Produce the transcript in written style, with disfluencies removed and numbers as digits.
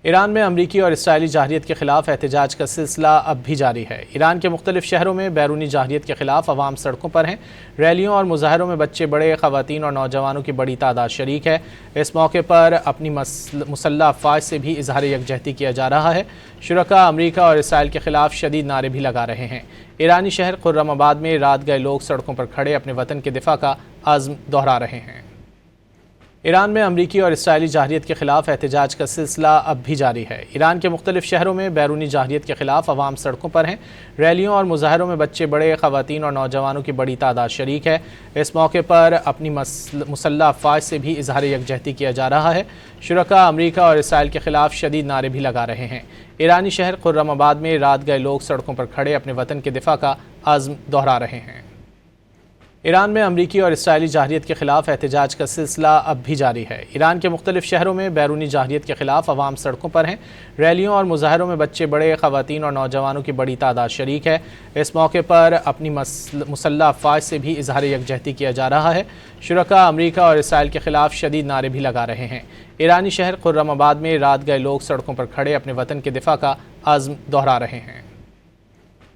ایران میں امریکی اور اسرائیلی جارحیت کے خلاف احتجاج کا سلسلہ اب بھی جاری ہے۔ ایران کے مختلف شہروں میں بیرونی جارحیت کے خلاف عوام سڑکوں پر ہیں۔ ریلیوں اور مظاہروں میں بچے، بڑے، خواتین اور نوجوانوں کی بڑی تعداد شریک ہے۔ اس موقع پر اپنی مسلح افواج سے بھی اظہار یکجہتی کیا جا رہا ہے۔ شرکاء امریکہ اور اسرائیل کے خلاف شدید نعرے بھی لگا رہے ہیں۔ ایرانی شہر خرم آباد میں رات گئے لوگ سڑکوں پر کھڑے اپنے وطن کے دفاع کا عزم دہرا رہے ہیں۔ ایران میں امریکی اور اسرائیلی جارحیت کے خلاف احتجاج کا سلسلہ اب بھی جاری ہے۔ ایران کے مختلف شہروں میں بیرونی جارحیت کے خلاف عوام سڑکوں پر ہیں۔ ریلیوں اور مظاہروں میں بچے، بڑے، خواتین اور نوجوانوں کی بڑی تعداد شریک ہے۔ اس موقع پر اپنی مسلح افواج سے بھی اظہار یکجہتی کیا جا رہا ہے۔ شرکاء امریکہ اور اسرائیل کے خلاف شدید نعرے بھی لگا رہے ہیں۔ ایرانی شہر خرم آباد میں رات گئے لوگ سڑکوں پر کھڑے اپنے وطن کے دفاع کا عزم دہرا رہے ہیں۔ ایران میں امریکی اور اسرائیلی جارحیت کے خلاف احتجاج کا سلسلہ اب بھی جاری ہے۔ ایران کے مختلف شہروں میں بیرونی جارحیت کے خلاف عوام سڑکوں پر ہیں۔ ریلیوں اور مظاہروں میں بچے، بڑے، خواتین اور نوجوانوں کی بڑی تعداد شریک ہے۔ اس موقع پر اپنی مسلح افواج سے بھی اظہار یکجہتی کیا جا رہا ہے۔ شرکاء امریکہ اور اسرائیل کے خلاف شدید نعرے بھی لگا رہے ہیں۔ ایرانی شہر خرم آباد میں رات گئے لوگ سڑکوں پر کھڑے اپنے وطن کے دفاع کا عزم دہرا رہے ہیں۔